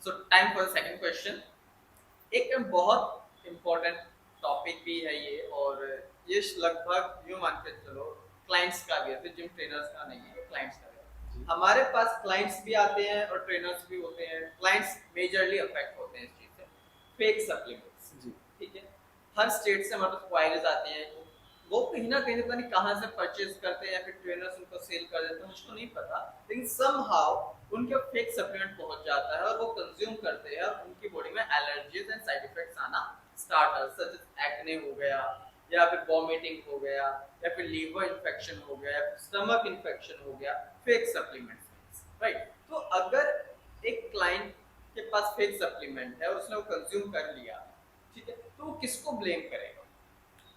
So time for the second question. एक बहुत important topic भी है ये, और ये लगभग यूँ मान के चलो क्लाइंट्स का भी है, सिर्फ जिम ट्रेनर्स का नहीं है, क्लाइंट्स का भी है। हमारे पास क्लाइंट्स भी आते हैं और ट्रेनर्स भी होते हैं। क्लाइंट्स मेजरली अफेक्ट होते हैं इस चीज़ से, फेक सप्लीमेंट्स। जी। ठीक है, हर स्टेट से हमारे पास क्वायरीज आती हैं। वो कहीं ना कहीं पता नहीं कहाँ से परचेज करते हैं या फिर ट्रेनर्स उनको सेल कर देते हैं, मुझको नहीं पता, लेकिन समहाउ उनके फेक सप्लीमेंट पहुंच जाता है और वो कंज्यूम करते हैं और उनकी बॉडी में एलर्जीज एंड साइड इफेक्ट्स आना स्टार्ट हो, सच एक्ने हो गया, या फिर वॉमिटिंग हो गया, या फिर लीवर इन्फेक्शन हो गया, या फिर स्टमक इन्फेक्शन हो गया, फेक सप्लीमेंट्स, राइट। तो अगर एक क्लाइंट के पास फेक सप्लीमेंट है और उसने वो कंज्यूम कर लिया, ठीक है, तो वो किसको ब्लेम करेगा?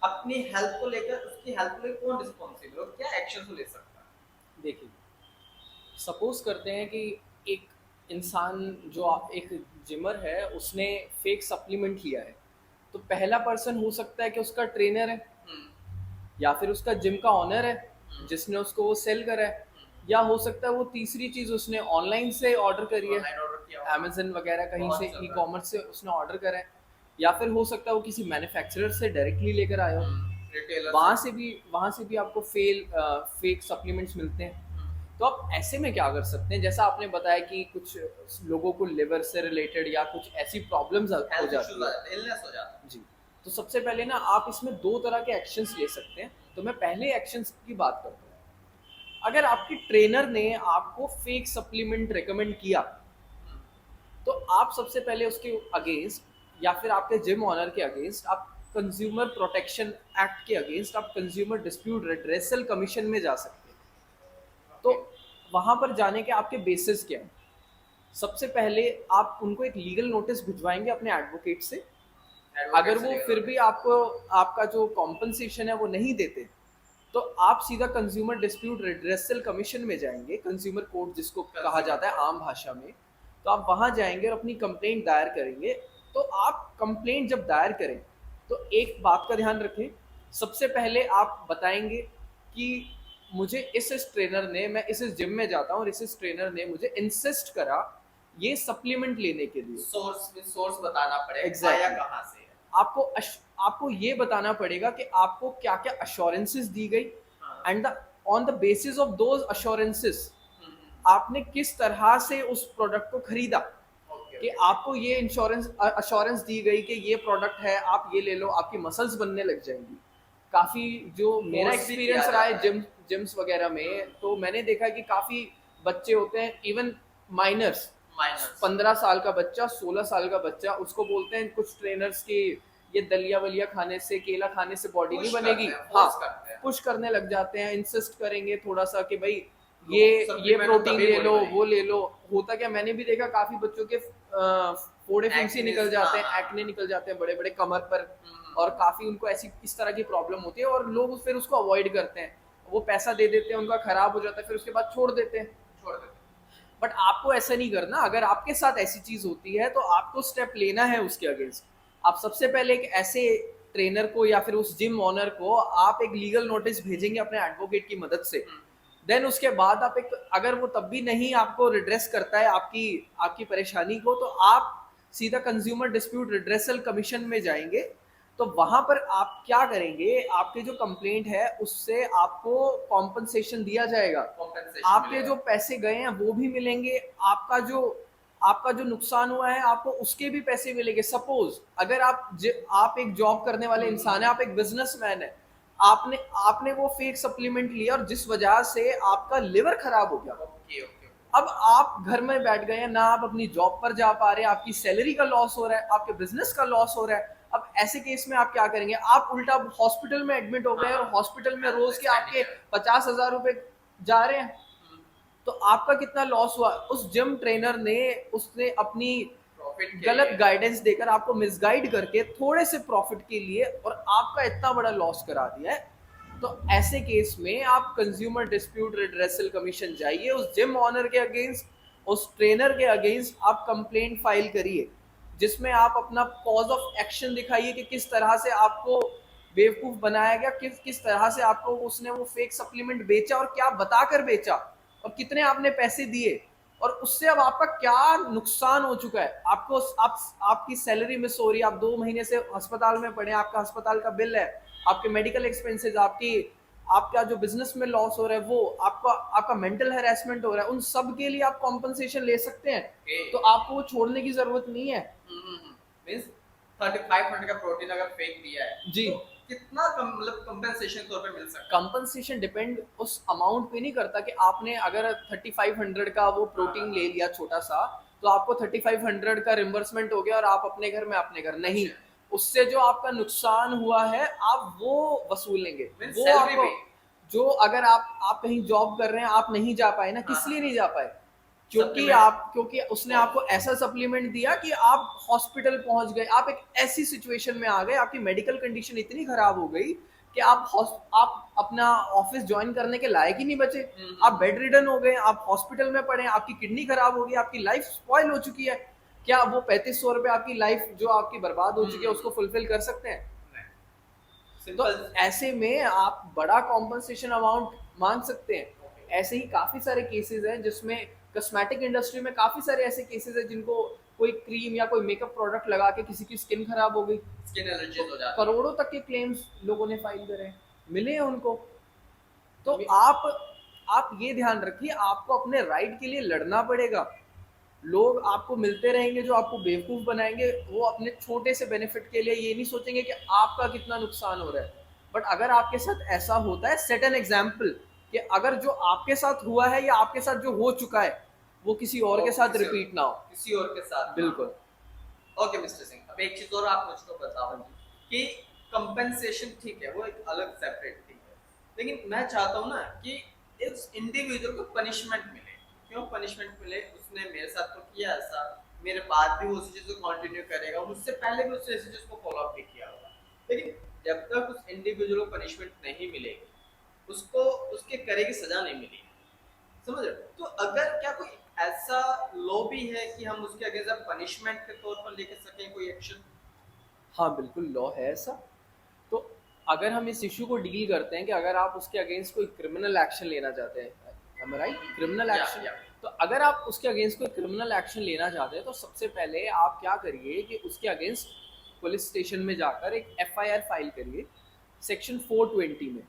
अपनी हेल्थ को लेकर, उसकी हेल्थ को लेकर कौन रिस्पॉन्सिबल और क्या एक्शन ले सकता है? देखिए, सपोज करते हैं कि एक इंसान जो एक जिमर है उसने फेक सप्लीमेंट लिया है, तो पहला पर्सन हो सकता है कि उसका ट्रेनर है, या फिर उसका जिम का ऑनर है जिसने उसको वो सेल करा है, या हो सकता है वो तीसरी चीज उसने ऑनलाइन से ऑर्डर करी है, ऑनलाइन ऑर्डर किया होगा, अमेजन वगैरह कहीं बहुत से चल ई रहा है। कॉमर्स से उसने ऑर्डर करा है, या फिर हो सकता है वो किसी मैन्युफैक्चरर से डायरेक्टली लेकर आया हो। रिटेलर वहाँ से भी आपको फेक सप्लीमेंट्स मिलते हैं। तो आप ऐसे में क्या कर सकते हैं, जैसा आपने बताया कि कुछ लोगों को लिवर से रिलेटेड या कुछ ऐसी प्रॉब्लम्स हो हेल्थ जाती इश्यूज आ है। जाते हैं, इलनेस हो जाता है। जी। तो सबसे पहले ना आप इसमें दो तरह के एक्शंस ले सकते हैं। तो मैं पहले एक्शंस की बात करता हूँ। अगर आपके ट्रेनर ने आपको फेक सप्लीमेंट रेकमेंड किया, तो आप सबसे पहले उसके अगेंस्ट, या फिर आपके जिम ऑनर के अगेंस्ट, आप कंज्यूमर प्रोटेक्शन एक्ट के अगेंस्ट आप कंज्यूमर डिस्प्यूट रिड्रेसल कमीशन में जा सकते हैं। तो वहां पर जाने के आपके बेसिस क्या है? सबसे पहले आप उनको एक लीगल नोटिस भिजवाएंगे अपने एडवोकेट से। अगर वो फिर भी आपको आपका जो कॉम्पनसेशन है वो नहीं देते, तो आप सीधा कंज्यूमर डिस्प्यूट रिड्रेसल कमीशन में जाएंगे, कंज्यूमर कोर्ट जिसको कहा जाता है आम भाषा में। तो आप वहां जाएंगे और अपनी कंप्लेंट दायर करेंगे। तो आप कंप्लेंट जब दायर करें, तो एक बात का ध्यान रखें। सबसे पहले आप बताएंगे कि मुझे इस ट्रेनर ने, मैं इस जिम में जाता हूँ और इस ट्रेनर ने मुझे इंसिस्ट करा ये सप्लीमेंट लेने के लिए। सोर्स बताना पड़ेगा, एग्जैक्टली आया कहाँ से है। आपको आपको ये बताना पड़ेगा कि आपको क्या क्या अश्योरेंसेस दी गई, and on the basis of those assurances आपने किस तरह से उस प्रोडक्ट को खरीदा। कि आपको ये इंश्योरेंस अश्योरेंस दी गई कि ये प्रोडक्ट है, आप ये ले लो, आपकी मसल्स बनने लग जाएंगी। काफी जो मेरा Force भी एक्सपीरियंस किया रहा है जाता है। जिम्स वगैरह में, तो मैंने देखा कि काफी बच्चे होते हैं, इवन माइनर्स, माइनस 15 साल का बच्चा, 16 साल का बच्चा, उसको बोलते हैं कुछ ट्रेनर्स की ये दलिया वलिया खाने से, केला खाने से बॉडी नहीं बनेगी। हाँ, पुश करने लग जाते हैं, इंसिस्ट करेंगे थोड़ा सा कि भाई ये प्रोटीन ले लो, वो ले लो। होता क्या, मैंने भी देखा काफी बच्चों के फोड़े फुंसी निकल जाते हैं, एक्ने निकल जाते हैं बड़े बड़े कमर पर, और काफी उनको ऐसी इस तरह की प्रॉब्लम होती है, और लोग फिर उसको अवॉइड करते हैं। वो पैसा दे देते हैं, उनका खराब हो जाता है, फिर उसके बाद छोड़ देते हैं। बट आपको ऐसा नहीं करना। अगर आपके साथ ऐसी चीज होती है तो आपको स्टेप लेना है उसके अगेंस्ट। आप सबसे पहले एक ऐसे ट्रेनर को या फिर उस जिम ओनर को आप एक लीगल नोटिस भेजेंगे अपने एडवोकेट की मदद से। देन उसके बाद आप एक, अगर वो तब भी नहीं आपको रिड्रेस करता है आपकी आपकी परेशानी को, तो आप सीधा कंज्यूमर डिस्प्यूट रिड्रेसल कमीशन में जाएंगे। तो वहां पर आप क्या करेंगे, आपके जो कंप्लेंट है उससे आपको कॉम्पनसेशन दिया जाएगा, आपके जो पैसे गए हैं वो भी मिलेंगे, आपका जो नुकसान हुआ है आपको उसके भी पैसे मिलेंगे। सपोज अगर आप एक जॉब करने वाले इंसान है, आप एक बिजनेसमैन है, आपने आपने वो फेक सप्लीमेंट लिया और जिस वजह से आपका लिवर खराब हो गया। अब आप घर में बैठ गए हैं ना, आप अपनी जॉब पर जा पा रहे हैं, आपकी सैलरी का लॉस हो रहा है, आपके बिजनेस का लॉस हो रहा है। अब ऐसे केस में आप क्या करेंगे, आप उल्टा हॉस्पिटल में एडमिट हो गए और हॉस्पिटल में रोज के आपके 50,000 रुपए जा रहे हैं। तो आपका कितना लॉस हुआ। उस जिम ट्रेनर ने उसने अपनी गलत गाइडेंस देकर, आपको मिसगाइड करके थोड़े से प्रॉफिट के लिए, और आपका इतना बड़ा लॉस करा दिया है। तो ऐसे केस में आप कंज्यूमर डिस्प्यूट रिड्रेसल कमीशन जाइए, उस जिम ऑनर के अगेंस्ट, उस ट्रेनर के अगेंस्ट आप कंप्लेंट फाइल करिए, जिसमें आप अपना कॉज ऑफ एक्शन दिखाइए कि किस तरह से आपको बेवकूफ बनाया गया, किस तरह से आपको उसने वो फेक सप्लीमेंट बेचा और क्या बताकर बेचा और कितने आपने पैसे दिए। और उससे अब आपका क्या नुकसान हो चुका है, आपको आपकी सैलरी मिस हो रही है, आप 2 महीने से अस्पताल में पड़े, आपका अस्पताल का बिल है, आपके मेडिकल एक्सपेंसेस, आपका जो बिजनेस में लॉस हो रहा है वो, आपका मेंटल हैरेसमेंट हो रहा है, उन सब के लिए आप कॉम्पनसेशन ले सकते हैं। तो आपको वो छोड़ने की जरूरत नहीं है। मींस 3500 का प्रोटीन अगर फेंक दिया है जी, तो कितना मतलब कंपेंसेशन तौर पे मिल सकता है? कंपनसेशन डिपेंड उस अमाउंट पे नहीं करता कि आपने अगर 3500 का वो प्रोटीन ले लिया छोटा सा, तो आपको 3500 का रिम्बर्समेंट हो गया और आप अपने घर में अपने घर नहीं, उससे जो आपका नुकसान हुआ है आप वो वसूल लेंगे। वो सैलरी आपको भी जो अगर आप कहीं जॉब कर रहे हैं, आप नहीं जा पाए ना, किस लिए नहीं जा पाए? क्योंकि उसने आपको ऐसा सप्लीमेंट दिया कि आप हॉस्पिटल पहुंच गए, आप एक ऐसी सिचुएशन में आ गए, आपकी मेडिकल कंडीशन इतनी खराब हो गई कि आप अपना ऑफिस ज्वाइन करने के लायक ही नहीं बचे, आप बेड रिडन हो गए, आप हॉस्पिटल में पड़े, आपकी किडनी खराब हो गई, आपकी लाइफ स्पॉइल हो चुकी है। क्या वो 3500 रुपए आपकी लाइफ जो आपकी बर्बाद हो चुकी है उसको फुलफिल कर सकते हैं? तो ऐसे में आप बड़ा कॉम्पनसेशन अमाउंट मांग सकते हैं। ऐसे ही काफी सारे केसेस हैं जिसमें कॉस्मेटिक इंडस्ट्री में काफी सारे ऐसे केसेस हैं जिनको कोई क्रीम या कोई मेकअप प्रोडक्ट लगा के किसी की स्किन खराब हो गई, स्किन एलर्जीज हो जाती है, करोड़ों तक के क्लेम्स लोगों ने फाइल करे हैं, मिले हैं उनको। तो आप ये ध्यान रखिए, आपको अपने राइट के लिए लड़ना पड़ेगा। लोग आपको मिलते रहेंगे जो आपको बेवकूफ बनाएंगे, वो अपने छोटे से बेनिफिट के लिए ये नहीं सोचेंगे कि आपका कितना नुकसान हो रहा है। बट अगर आपके साथ ऐसा होता है, सेट एन एग्जाम्पल कि अगर जो आपके साथ हुआ है या आपके साथ जो हो चुका है वो किसी और के साथ रिपीट ना हो, किसी और के साथ। बिल्कुल। ओके मिस्टर सिंह, अब एक चीज और आप मुझको बताओ कि कंपेंसेशन ठीक है, वो एक अलग सेपरेट थिंग है, लेकिन मैं चाहता हूँ ना कि इस इंडिविजुअल को पनिशमेंट मिले। क्यों पनिशमेंट मिले? उसने मेरे साथ तो किया ऐसा, मेरे बाद भी वो उसी चीज को कंटिन्यू करेगा, मुझसे पहले भी उसने इसी चीज को फॉलो अप भी किया होगा, लेकिन जब तक उस इंडिविजुअल को पनिशमेंट नहीं मिलेगी, उसको उसके करे की सजा नहीं मिलेगी, समझ रहे हो? तो अगर क्या कोई ऐसा लॉ भी है कि हम उसके अगेंस्ट पनिशमेंट के तौर पर लेके सकें कोई एक्शन? हाँ बिल्कुल, लॉ है ऐसा। तो अगर हम इस इशू को डील करते हैं कि अगर आप उसके अगेंस्ट कोई क्रिमिनल एक्शन लेना चाहते हैं, राइट, क्रिमिनल एक्शन, तो अगर आप उसके अगेंस्ट कोई क्रिमिनल एक्शन लेना चाहते हैं तो सबसे पहले आप क्या करिए कि उसके अगेंस्ट पुलिस स्टेशन में जाकर एक एफआईआर फाइल करिए सेक्शन 420 में।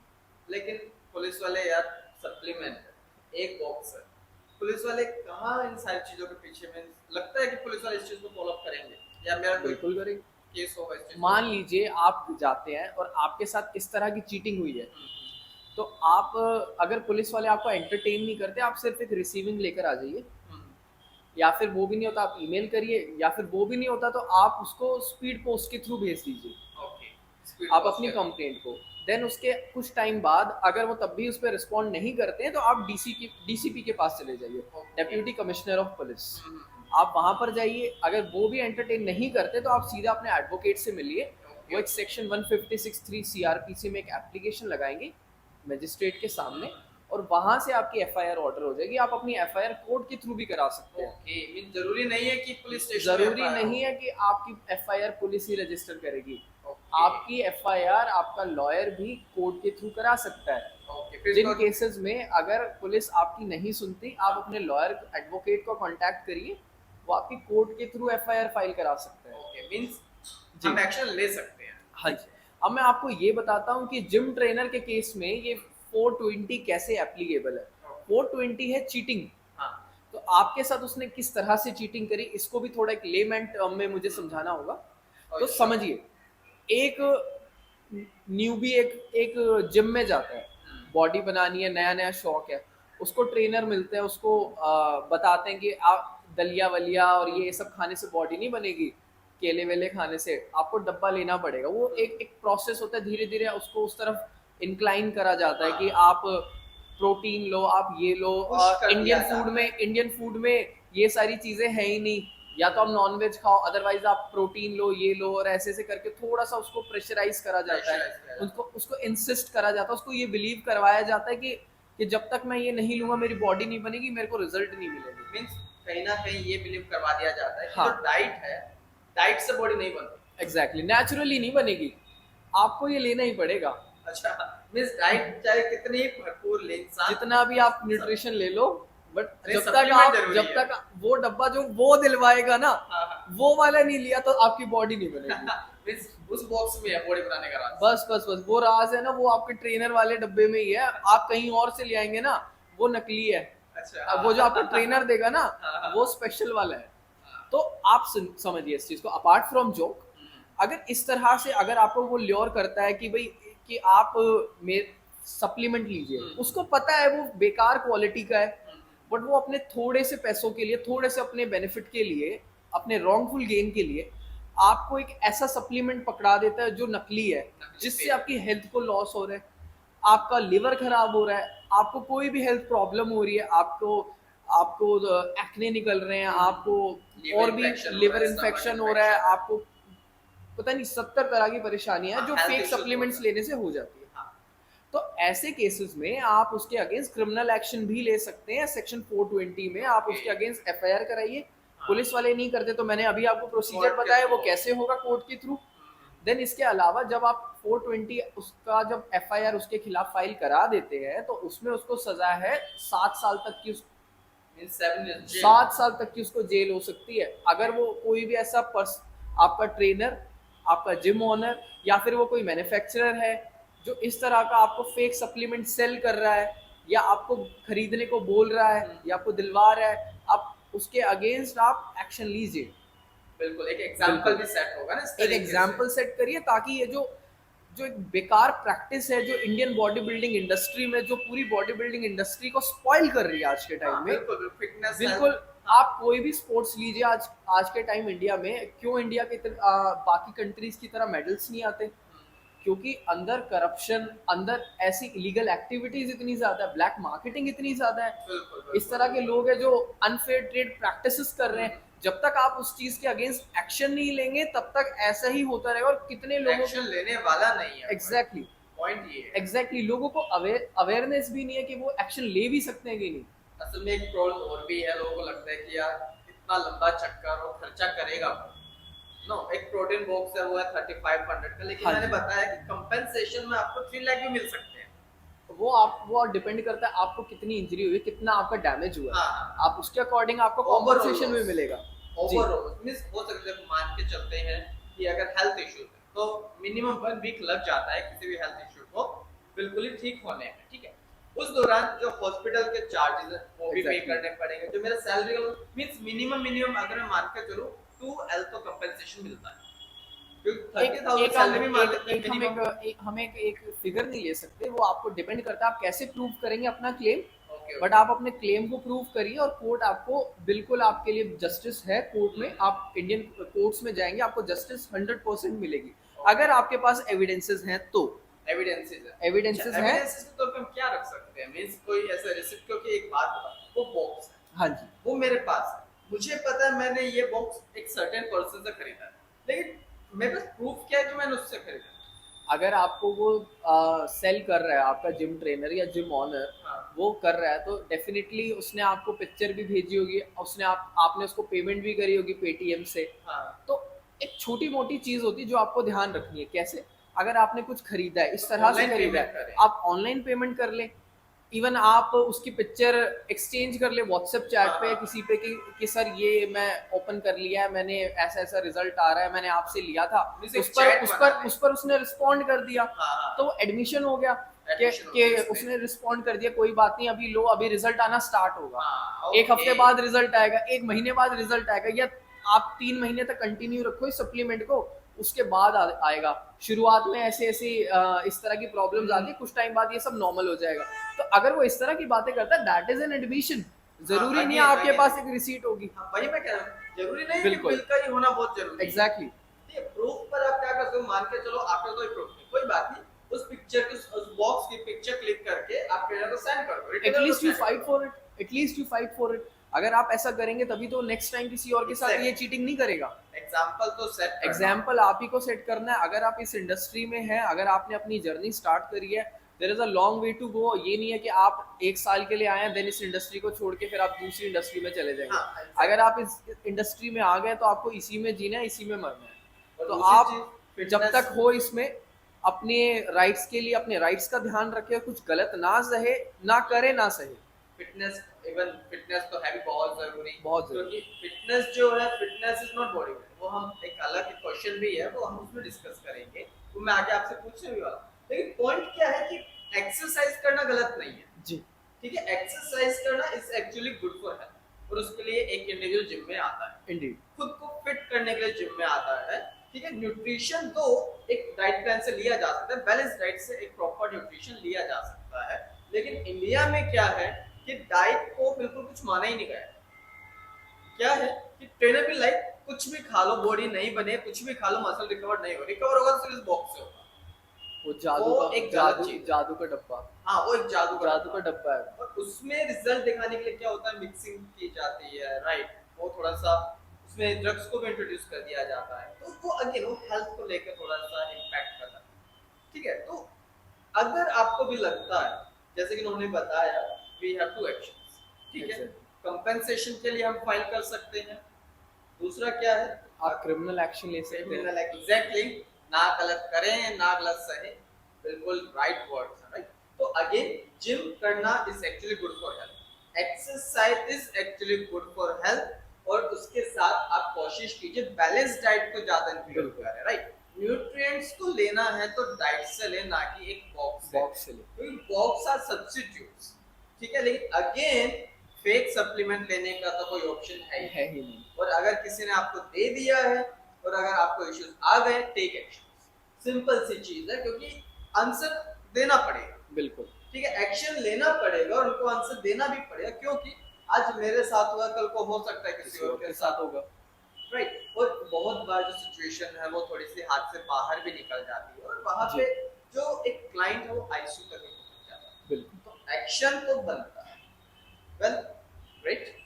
लेकिन पुलिस वाले यार, सप्लीमेंट एक बॉक्स है, पुलिस वाले कहाँ इन सारी चीजों के पीछे में लगता है कि पुलिस वाले इस चीज को फॉलो अप करेंगे? या मेरा बिल्कुल करेंगे। केस होगा इस चीज, मान लीजिए आप जाते हैं और आपके साथ इस तरह की चीटिंग हुई है, तो आप अगर पुलिस वाले आपको एंटरटेन नहीं करते, आप सिर्फ एक रिसीविंग लेकर आ जाइए, या फिर वो भी नहीं होता आप ईमेल करिए, या फिर वो भी नहीं होता तो आप उसको स्पीड पोस्ट के थ्रू भेज दीजिए आप अपनी कंप्लेंट को। देन उसके कुछ टाइम बाद अगर वो तब भी उस पर रिस्पॉन्ड नहीं करते हैं तो आप डीसीपी के पास चले जाइए, डेप्यूटी कमिश्नर ऑफ पुलिस। आप वहां पर जाइए, अगर वो भी एंटरटेन नहीं करते तो आप सीधा अपने एडवोकेट से मिलिए। वो एक सेक्शन 156(3) सीआरपीसी में एक एप्लीकेशन लगाएंगे मजिस्ट्रेट के सामने, और वहां से आपकी एफआईआर ऑर्डर हो जाएगी। आप अपनी एफआईआर कोर्ट के थ्रू भी करा सकते हैं। जरूरी नहीं है कि पुलिस स्टेशन, जरूरी नहीं है कि आपकी एफआईआर पुलिस ही रजिस्टर करेगी। आपकी एफआईआर आपका लॉयर भी कोर्ट के थ्रू करा सकता है। जिन केसेस में अगर पुलिस आपकी नहीं सुनती, आप अपने लॉयर एडवोकेट को कांटेक्ट करिए, वो आपकी कोर्ट के थ्रू एफआईआर फाइल करा सकते हैं। ओके, मींस हम एक्शन ले सकते हैं। हाँ जी। अब मैं आपको ये बताता हूँ कि जिम ट्रेनर के केस में ये 420 कैसे एप्लीकेबल है। 420 है चीटिंग। हाँ। तो आपके साथ उसने किस तरह से चीटिंग करी, इसको भी थोड़ा एक लेमैन टर्म में मुझे समझाना होगा। तो समझिए, एक न्यूबी एक जिम में जाता है, बॉडी बनानी है, नया नया शौक है, उसको ट्रेनर मिलते हैं, उसको बताते हैं कि आप दलिया वलिया और ये सब खाने से बॉडी नहीं बनेगी, केले वेले खाने से आपको डब्बा लेना पड़ेगा। वो एक प्रोसेस होता है, धीरे धीरे उसको उस तरफ इंक्लाइन करा जाता है कि आप प्रोटीन लो, आप ये लो। इंडियन फूड में ये सारी चीजें है ही नहीं, या तो आप नॉनवेज खाओ, अदरवाइज आप प्रोटीन लो, ये लो, और ऐसे ऐसे करके थोड़ा सा उसको प्रेशराइज करा जाता है, उसको इंसिस्ट करा जाता है, उसको ये बिलीव करवाया जाता है कि जब तक मैं ये नहीं लूंगा मेरी बॉडी नहीं बनेगी, मेरे को रिजल्ट नहीं मिलेगी। मींस कहीं ना कहीं ये बिलीव करवा दिया जाता है कि हाँ, जो डाइट है, डाइट से बॉडी नहीं बनती। एग्जैक्टली, नेचुरली नहीं बनेगी, आपको ये लेना ही पड़ेगा। अच्छा, मींस डाइट चाहे कितनी भरपूर ले, इंसान जितना भी आप न्यूट्रिशन ले लो, बट नहीं, supplement जरूरी जब है। तक वो डब्बा जो वो दिलवाएगा ना, हाँ, हाँ। वो वाला नहीं लिया तो आपकी बॉडी नहीं बनेगी। Means उस बॉक्स में है बॉडी बनाने का राज। बस वो राज है ना, वो आपके ट्रेनर वाले डब्बे में ही है। आप कहीं और से ले आएंगे ना, वो नकली है। अच्छा, अब वो जो आपको ट्रेनर देगा ना, हाँ, हाँ। वो स्पेशल वाला है। हाँ। तो आप समझिए इस चीज को, अपार्ट फ्रॉम जोक, अगर इस तरह से अगर आपको वो ल्योर करता है कि भाई कि आप सप्लीमेंट लीजिए, उसको पता है वो बेकार क्वालिटी का है, बट वो अपने थोड़े से पैसों के लिए, थोड़े से अपने बेनिफिट के लिए, अपने रॉन्गफुल गेन के लिए आपको एक ऐसा सप्लीमेंट पकड़ा देता है जो नकली है, जिससे आपकी हेल्थ को लॉस हो रहा है, आपका लिवर खराब हो रहा है, आपको कोई भी हेल्थ प्रॉब्लम हो रही है, आपको आपको एक्ने निकल रहे हैं, आपको और भी लिवर इन्फेक्शन हो रहा है, आपको पता नहीं 70 तरह की परेशानियां हैं जो हेल्थ फेक इश्यूज सप्लीमेंट्स होता है। लेने से हो जाती है। हाँ, तो ऐसे केसेस में आप उसके अगेंस्ट क्रिमिनल एक्शन भी ले सकते हैं। सेक्शन 420 में आप उसके अगेंस्ट एफआईआर कराइए। हाँ। पुलिस वाले नहीं करते तो मैंने अभी आपको प्रोसीजर कोर्ट के बताया, वो थ्रू। कैसे होगा, कोर्ट के थ्रू। देन इसके अलावा जब आप 420 उसका जब एफआईआर उसके खिलाफ फाइल करा देते हैं तो उसमें उसको सजा है 7 साल तक की, Means 7 years jail। 7 साल तक की उसको जेल हो सकती है अगर वो कोई भी ऐसा आपका ट्रेनर, आपका जिम ओनर या फिर वो कोई मैन्युफैक्चरर है जो इस तरह का आपको फेक सप्लीमेंट सेल कर रहा है या आपको खरीदने को बोल रहा है या आपको दिलवा रहा है, आप उसके अगेंस्ट आप एक्शन लीजिए। बिल्कुल, एक एग्जांपल भी सेट होगा ना इस एक तरीके एग्जाम्पल सेट करिए ताकि ये जो जो एक बेकार प्रैक्टिस है जो इंडियन बॉडी बिल्डिंग इंडस्ट्री में, जो पूरी बॉडी बिल्डिंग इंडस्ट्री को स्पॉइल कर रही है आज के से। टाइम हाँ, में। बिल्कुल फिटनेस बिल्कुल, आप कोई भी स्पोर्ट्स लीजिए, आज आज के टाइम इंडिया में क्यों इंडिया के बाकी कंट्रीज की तरह मेडल्स नहीं आते? क्योंकि अंदर करप्शन, अंदर ऐसी इलीगल एक्टिविटीज इतनी ज्यादा है, ब्लैक मार्केटिंग इतनी ज्यादा है, बिल्कुल इस तरह के लोग हैं जो अनफेयर ट्रेड प्रैक्टिसेस कर रहे हैं। जब तक आप उस चीज के अगेंस्ट एक्शन नहीं लेंगे तब तक ऐसा ही होता रहेगा। और कितने लोगों एक्शन लेने वाला नहीं है। एग्जैक्टली पॉइंट ये है। एग्जैक्टली लोगों को अवेयरनेस भी नहीं है कि वो एक्शन ले भी सकते हैं कि नहीं। असल में एक प्रॉब्लम और भी है, लोगों को लगता है कि यार इतना लंबा चक्कर और खर्चा करेगा नो। एक प्रोटीन बॉक्स है वो है 3500 का, लेकिन हाँ मैंने जी। बताया कि कंपेंसेशन में आपको 3 लाख भी मिल सकते हैं। वो डिपेंड करता है आपको कितनी इंजरी हुई, कितना आपका डैमेज हुआ है। हाँ, आप उसके अकॉर्डिंग आपको Overall कॉम्पनसेशन loss। भी मिलेगा। जी। ओवरऑल मींस हो सकता है मान के चलते हैं कि अगर हेल्थ इश्यूज है तो मिनिमम 1 वीक लग जाता है किसी भी हेल्थ इश्यू को बिल्कुल ही ठीक होने में, ठीक है। उस दौरान जो हॉस्पिटल के चार्जेस है वो भी पे Exactly। करने पड़ेंगे। जो मेरा सैलरी मींस मिनिमम अगर मैं मान के चलूं 2L तो कंपनसेशन मिलता है, क्योंकि 30,000 सैलरी भी मान लेते हैं मिनिमम। हम एक फिगर नहीं ले सकते, वो आपको डिपेंड करता है आप कैसे प्रूव करेंगे अपना क्लेम। ओके, बट आप अपने क्लेम को प्रूव करिए और कोर्ट आपको बिल्कुल आपके लिए जस्टिस है। कोर्ट में आप इंडियन कोर्ट्स में जाएंगे, आपको जस्टिस 100% मिलेगी अगर आपके पास एविडेंसेस हैं तो। एविडेंसेस है। एविडेंसेस हैं। एविडेंसेस के तौर पे हम क्या रख सकते हैं? मींस कोई ऐसा रिसिप्ट, क्योंकि एक बात बता, वो बॉक्स है, हाँ जी। वो मेरे पास है, मुझे पता है मैंने ये बॉक्स एक सर्टेन पर्सन से खरीदा है, लेकिन मेरे पास प्रूफ क्या है कि मैंने उससे खरीदा? अगर आपको वो सेल कर रहा है आपका जिम ट्रेनर या जिम ओनर, हाँ। वो कर रहा है तो डेफिनेटली उसने आपको पिक्चर भी भेजी होगी, उसने आपने उसको पेमेंट भी करी होगी पेटीएम से। हाँ। तो एक छोटी मोटी चीज होती है जो आपको ध्यान रखनी है। कैसे? अगर आपने कुछ खरीदा है, इस तरह से Online खरीदा payment है, करें। आप ऑनलाइन पेमेंट कर ले। इवन आप उसकी पिक्चर एक्सचेंज कर ले व्हाट्सएप चैट पे हाँ। किसी पे कि सर ये मैं ओपन कर लिया है, मैंने ऐसा ऐसा रिजल्ट आ रहा है, मैंने आपसे लिया था। जैसे उस पर chat उस बना पर ले। उस पर उसने रिस्पॉन्ड कर दिया, हाँ। तो वो एडमिशन हो गया Admission हो कि गया इसमें। उसने रिस्पॉन्ड कर दिया, कोई बात नहीं, अभी लो, अभी रिजल्ट आना स्टार्ट होगा। हाँ, एक हफ्ते okay। बाद रिजल्ट आएगा, एक महीने बाद रिजल्ट आएगा, या आप 3 महीने तक कंटिन्यू रखो इस सप्लीमेंट को, उसके बाद आएगा। शुरुआत में ऐसे ऐसे इस तरह की प्रॉब्लम्स आती है, कुछ टाइम बाद ये सब नॉर्मल हो जाएगा। तो अगर वो इस तरह की बातें करता है, दैट इज एन एडमिशन। जरूरी हाँ, नहीं है आपके पास एक रिसीट होगी। हाँ, वही मैं कह रहा हूँ, जरूरी नहीं है कि बिल्कुल। बिल का ही होना बहुत जरूरी है। एग्जैक्टली। प्रूफ पर आप क्या करते हो, मान के चलो आपका कोई प्रूफ नहीं, कोई बात नहीं, उस पिक्चर की, उस बॉक्स की पिक्चर क्लिक करके आप ट्रेनर को सेंड कर दो। At least you fight for it, at least you fight for it. अगर आप ऐसा करेंगे तभी तो नेक्स्ट टाइम किसी और के साथ ये चीटिंग नहीं करेगा। एग्जांपल तो सेट एग्जाम्पल आप ही को सेट करना है। अगर आप इस इंडस्ट्री में हैं, अगर आपने अपनी जर्नी स्टार्ट करी है, there is a long way to go. ये नहीं है कि आप 1 साल के लिए आए हैं देन इस इंडस्ट्री को छोड़ के फिर आप दूसरी इंडस्ट्री में चले जाएंगे। हाँ, अगर आप इस इंडस्ट्री में आ गए तो आपको इसी में जीना है, इसी में मरना है। तो दूसरी आप चीज, जब fitness- तक हो इसमें अपने राइट्स के लिए अपने राइट्स का ध्यान रखें, कुछ गलत ना सहे, ना करे, ना सहे। फिटनेस, इवन फिटनेस तो है भी बहुत जरूरी, बहुत जरूरी। क्योंकि फिटनेस जो है, fitness is not body building, वो हम एक अलग क्वेश्चन भी है, वो हम उसमें डिस्कस करेंगे, वो मैं आगे आपसे पूछने भी वाला। लेकिन पॉइंट क्या है कि एक्सरसाइज करना गलत नहीं है जी, ठीक है, एक्सरसाइज करना is actually good for health, और उसके लिए एक इंडिविजुअल जिम में आता है, इंडीड। खुद को फिट करने के लिए जिम में आता है ठीक है। न्यूट्रिशन तो एक डाइट प्लान से लिया जा सकता है, बैलेंस डाइट से एक प्रॉपर न्यूट्रिशन लिया जा सकता है, लेकिन इंडिया में क्या है कि डाइट को बिल्कुल कुछ माना ही नहीं गया। क्या है कि ट्रेनर भी लाइक कुछ भी खा लो, बॉडी नहीं बने, कुछ भी खा लो, मसल रिकवर नहीं हो, रिकवर होगा तो सिर्फ इस बॉक्स से होगा, वो जादू वो का, एक गलत जादू चीज है। जादू का डब्बा। हाँ, वो एक जादू का डब्बा है। और उसमें रिजल्ट दिखाने के लिए क्या होता है, मिक्सिंग की जाती है, राइट, वो थोड़ा सा उसमें ड्रग्स को भी इंट्रोड्यूस कर दिया जाता है, तो वो अगेन वो हेल्थ को लेकर थोड़ा सा इम्पैक्ट करता है ठीक है। तो अगर आपको भी लगता है, जैसे कि उन्होंने बताया, वी हैव टू एक्शंस ठीक है, कंपेंसेशन के लिए हम फाइल कर सकते हैं, दूसरा क्या है, आप क्रिमिनल एक्शन ले सकते हैं। क्रिमिनल एग्जैक्टली, ना गलत करें ना गलत सहे, बिल्कुल राइट वर्ड्स है, राइट। तो अगेन जिम करना is actually good for health, exercise is actually good for health, और उसके साथ आप कोशिश कीजिए बैलेंस डाइट को ज्यादा इंक्लूड करें, राइट। न्यूट्रिएंट्स को लेना है तो डाइट से ले, ना कि एक बॉक्स से ले, क्योंकि बॉक्स आर सब्स्टिट्यूट्स ठीक है, लेकिन अगेन फेक सप्लीमेंट लेने का तो कोई ऑप्शन है ही नहीं। और अगर किसी ने आपको दे दिया है और अगर आपको इश्यूज आ गए, टेक एक्शन, सिंपल सी चीज है, क्योंकि आंसर देना पड़ेगा, बिल्कुल ठीक है, एक्शन लेना पड़ेगा और उनको आंसर देना भी पड़ेगा, क्योंकि आज मेरे साथ हुआ, कल को हो सकता है किसी और के साथ होगा, राइट। और बहुत बार जो सिचुएशन है वो थोड़ी सी हाथ से बाहर भी निकल जाती है, और वहां पे जो एक क्लाइंट है वो आईसीयू तक भी पहुंच जाता है, बिल्कुल। तो एक्शन तो बनता है, वेल राइट।